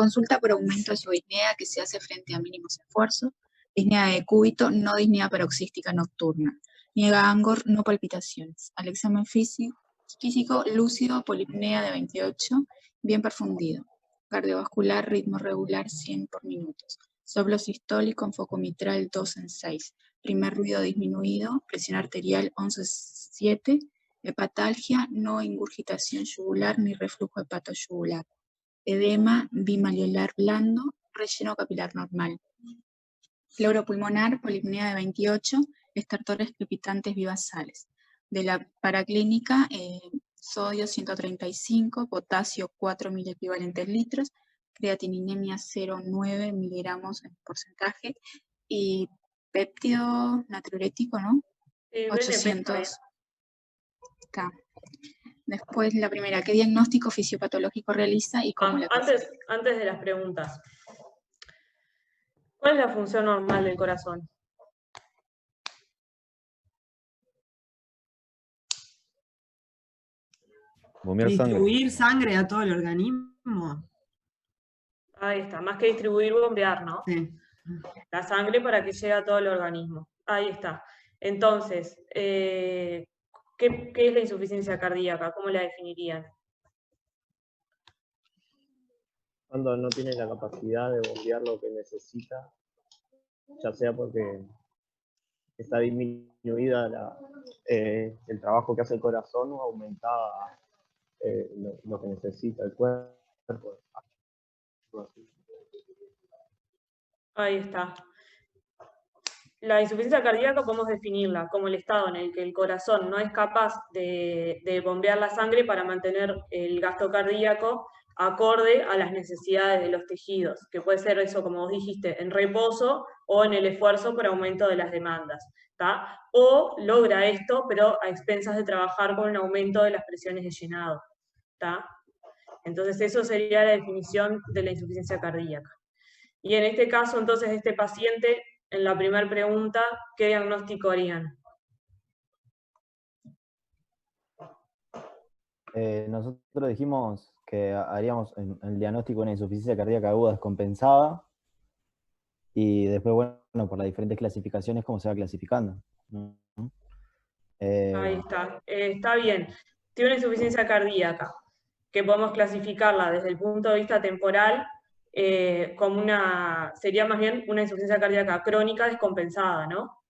Consulta por aumento de su disnea que se hace frente a mínimos esfuerzos. Disnea de cúbito, no disnea paroxística nocturna. Niega Angor, no palpitaciones. Al examen físico lúcido, polipnea de 28, bien perfundido. Cardiovascular, ritmo regular, 100 por minuto. Soplo sistólico en foco mitral 2 en 6. Primer ruido disminuido, presión arterial 11,7. Hepatalgia, no ingurgitación yugular ni reflujo hepatoyugular. Edema bimaliolar blando, relleno capilar normal. Floro pulmonar, polipnea de 28, estertores crepitantes vivasales. De la paraclínica, sodio 135, potasio 4 miliequivalentes litros, creatininemia 0,9 miligramos en porcentaje, y péptido natriurético, ¿no? 800. Está. Después la primera, ¿qué diagnóstico fisiopatológico realiza y cómo la antes de las preguntas. ¿Cuál es la función normal del corazón? Distribuir sangre a todo el organismo. Ahí está, más que distribuir, bombear, ¿no? Sí. La sangre para que llegue a todo el organismo. Ahí está. Entonces, ¿qué es la insuficiencia cardíaca? ¿Cómo la definirían? Cuando no tiene la capacidad de bombear lo que necesita, ya sea porque está disminuida el trabajo que hace el corazón o aumentada lo que necesita el cuerpo. Ahí está. La insuficiencia cardíaca podemos definirla como el estado en el que el corazón no es capaz de bombear la sangre para mantener el gasto cardíaco acorde a las necesidades de los tejidos, que puede ser eso, como vos dijiste, en reposo o en el esfuerzo por aumento de las demandas, ¿tá? O logra esto, pero a expensas de trabajar con un aumento de las presiones de llenado, ¿tá? Entonces eso sería la definición de la insuficiencia cardíaca. Y en este caso, entonces, este paciente, en la primera pregunta, ¿qué diagnóstico harían? Nosotros dijimos que haríamos el diagnóstico de una insuficiencia cardíaca aguda descompensada, y después, bueno, por las diferentes clasificaciones, cómo se va clasificando. Ahí está. Está bien. Tiene una insuficiencia cardíaca, que podemos clasificarla desde el punto de vista temporal como sería más bien una insuficiencia cardíaca crónica descompensada, ¿no?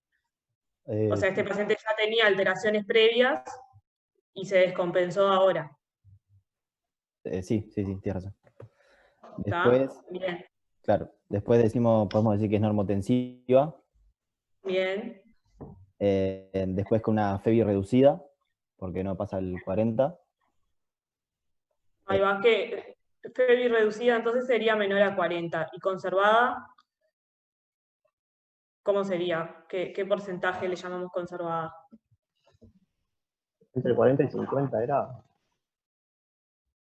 O sea, este paciente ya tenía alteraciones previas y se descompensó ahora. Sí, tienes razón. Después, bien. Claro, después podemos decir que es normotensiva. Bien. Después con una FEBI reducida, porque no pasa el 40. Ahí va, que FEBI reducida entonces sería menor a 40. ¿Y conservada? ¿Cómo sería? ¿Qué porcentaje le llamamos conservada? Entre 40 y 50 era.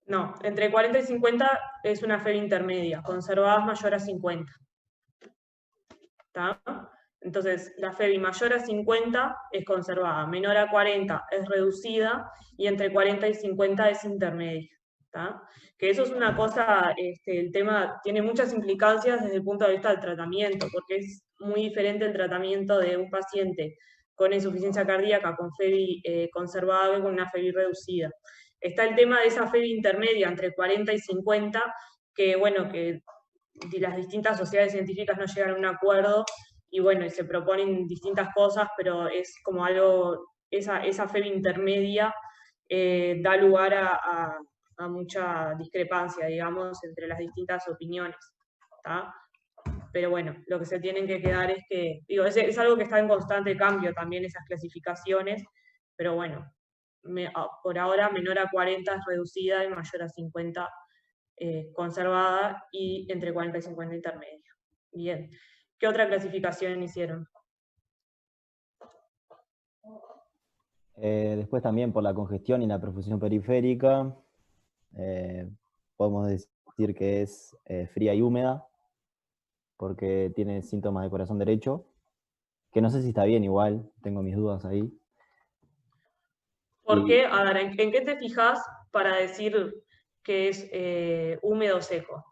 No, entre 40 y 50 es una FEBI intermedia, conservada es mayor a 50. ¿Está? Entonces, la FEBI mayor a 50 es conservada, menor a 40 es reducida, y entre 40 y 50 es intermedia. ¿Está? Que eso es una cosa, el tema tiene muchas implicancias desde el punto de vista del tratamiento, porque es muy diferente el tratamiento de un paciente con insuficiencia cardíaca con FEBI conservada que con una FEBI reducida. Está el tema de esa FEBI intermedia entre 40 y 50, que bueno, que las distintas sociedades científicas no llegan a un acuerdo, y bueno, y se proponen distintas cosas, pero es como algo, esa FEBI intermedia da lugar a mucha discrepancia, digamos, entre las distintas opiniones, ¿tá? Pero bueno, lo que se tienen que quedar es que, digo, es algo que está en constante cambio también, esas clasificaciones, pero bueno, por ahora menor a 40 es reducida y mayor a 50 conservada, y entre 40 y 50 intermedia. Bien. ¿Qué otra clasificación hicieron? Después también por la congestión y la perfusión periférica, podemos decir que es fría y húmeda, porque tiene síntomas de corazón derecho, que no sé si está bien igual, tengo mis dudas ahí. ¿Por qué? A ver, ¿en qué te fijas para decir que es húmedo o seco?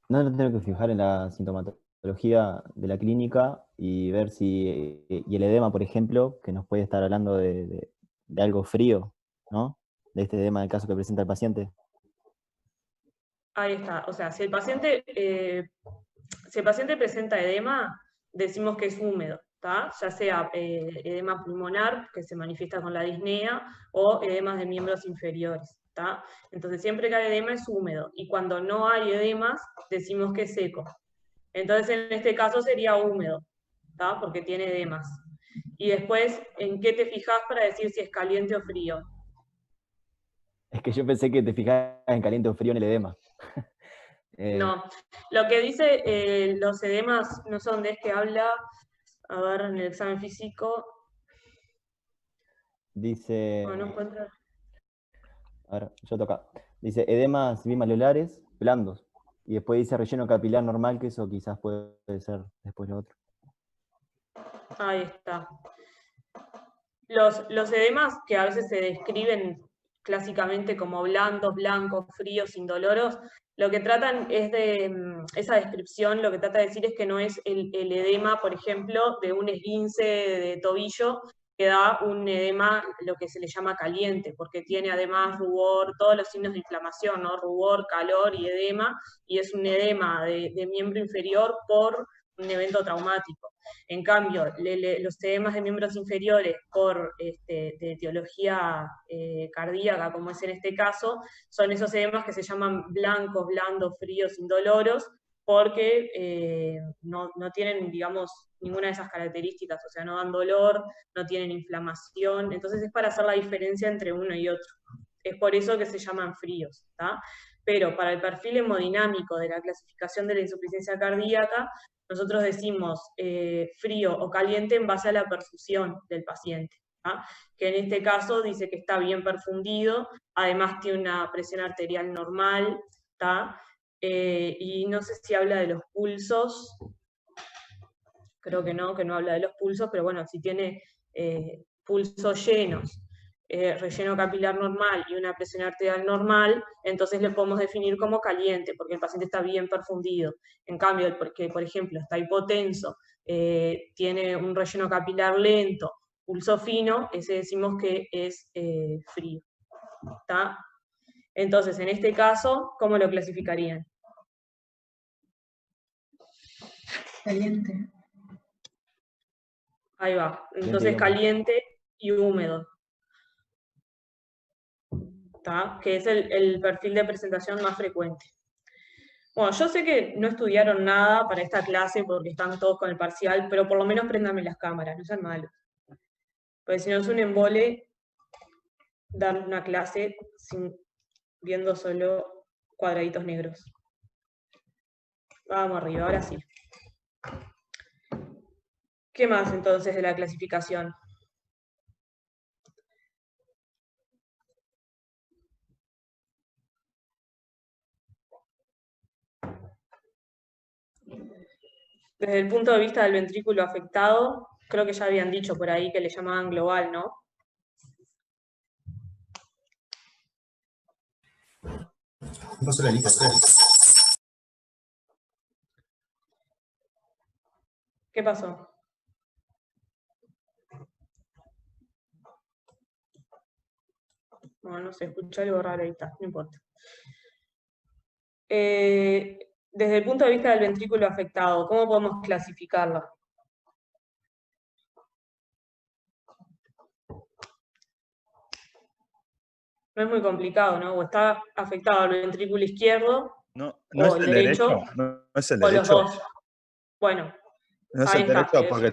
No nos tenemos que fijar en la sintomatología de la clínica y ver si, y el edema, por ejemplo, que nos puede estar hablando de algo frío, ¿no? De este edema del caso que presenta el paciente. Ahí está. O sea, si el paciente presenta edema, decimos que es húmedo, ¿tá? Ya sea edema pulmonar, que se manifiesta con la disnea, o edemas de miembros inferiores, ¿tá? Entonces, siempre que hay edema es húmedo, y cuando no hay edemas, decimos que es seco. Entonces, en este caso sería húmedo, ¿tá? Porque tiene edemas. Y después, ¿en qué te fijas para decir si es caliente o frío? Es que yo pensé que te fijabas en caliente o frío en el edema. No, lo que dice los edemas no son de que habla, a ver, en el examen físico, Dice, bueno, no encuentro. a ver, yo toca. Dice edemas bimalolares blandos. Y después dice relleno capilar normal, que eso quizás puede ser después lo otro. Ahí está. Los edemas que a veces se describen clásicamente como blandos, blancos, fríos, indoloros, lo que tratan es de, esa descripción, lo que trata de decir es que no es el edema, por ejemplo, de un esguince de tobillo, que da un edema, lo que se le llama caliente, porque tiene además rubor, todos los signos de inflamación, ¿no? Rubor, calor y edema, y es un edema de miembro inferior por un evento traumático. En cambio, los edemas de miembros inferiores por de etiología cardíaca, como es en este caso, son esos edemas que se llaman blancos, blandos, fríos, indoloros, porque no tienen, digamos, ninguna de esas características, o sea, no dan dolor, no tienen inflamación, entonces es para hacer la diferencia entre uno y otro. Es por eso que se llaman fríos, ¿tá? Pero para el perfil hemodinámico de la clasificación de la insuficiencia cardíaca, nosotros decimos frío o caliente en base a la perfusión del paciente, ¿tá? Que en este caso dice que está bien perfundido, además tiene una presión arterial normal, ¿tá? Y no sé si habla de los pulsos, creo que no habla de los pulsos, pero bueno, si tiene pulsos llenos, relleno capilar normal y una presión arterial normal, entonces le podemos definir como caliente, porque el paciente está bien perfundido. En cambio, porque por ejemplo está hipotenso, tiene un relleno capilar lento, pulso fino, ese decimos que es frío. ¿Tá? Entonces, en este caso, ¿cómo lo clasificarían? Caliente. Ahí va. Entonces, caliente y húmedo. ¿Tá? Que es el perfil de presentación más frecuente. Bueno, yo sé que no estudiaron nada para esta clase porque están todos con el parcial, pero por lo menos préndanme las cámaras, no sean malos. Porque si no es un embole dar una clase viendo solo cuadraditos negros. Vamos arriba, ahora sí. ¿Qué más entonces de la clasificación? Desde el punto de vista del ventrículo afectado, creo que ya habían dicho por ahí que le llamaban global, ¿no? ¿Qué pasó? No se escucha algo raro ahí, está, no importa. Desde el punto de vista del ventrículo afectado, ¿cómo podemos clasificarlo? No es muy complicado, ¿no? O está afectado el ventrículo izquierdo, no o es el derecho, no es el o los derecho. dos. Bueno, No es ahí el está. derecho porque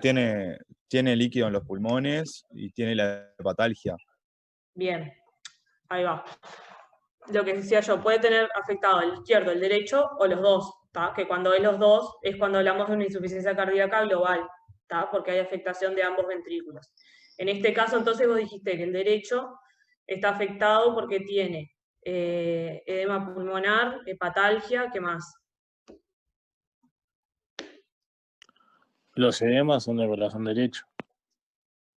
tiene líquido en los pulmones y tiene la hepatalgia. Bien, ahí va. Lo que decía yo, puede tener afectado el izquierdo, el derecho o los dos, ¿tá? Que cuando es los dos es cuando hablamos de una insuficiencia cardíaca global, ¿tá? Porque hay afectación de ambos ventrículos. En este caso, entonces, vos dijiste que el derecho está afectado porque tiene edema pulmonar, hepatalgia, ¿qué más? Los edemas son del corazón derecho.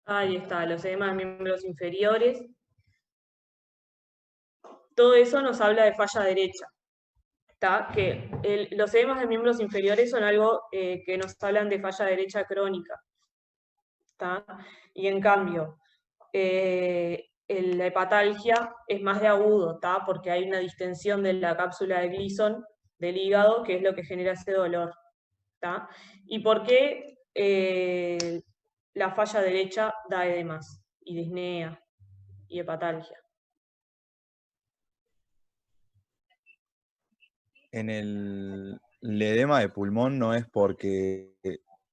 Ahí está, los edemas de miembros inferiores. Todo eso nos habla de falla derecha, ¿tá? Que los edemas de miembros inferiores son algo que nos hablan de falla derecha crónica, ¿tá? Y en cambio, la hepatalgia es más de agudo, ¿tá? Porque hay una distensión de la cápsula de Gleason del hígado, que es lo que genera ese dolor, ¿tá? ¿Y por qué la falla derecha da edemas y disnea y hepatalgia? En el edema de pulmón no es porque,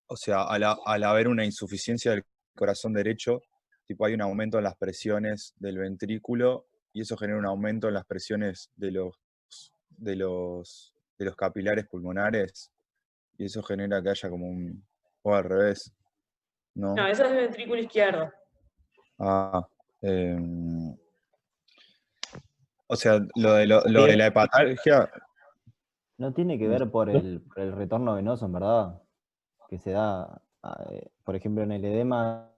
o sea, al haber una insuficiencia del corazón derecho, tipo hay un aumento en las presiones del ventrículo y eso genera un aumento en las presiones de los capilares pulmonares y eso genera que haya como o al revés, ¿no? No, eso es el ventrículo izquierdo. Ah, o sea, lo de la hepatalgia. No tiene que ver por el retorno venoso, en verdad, que se da, por ejemplo, en el edema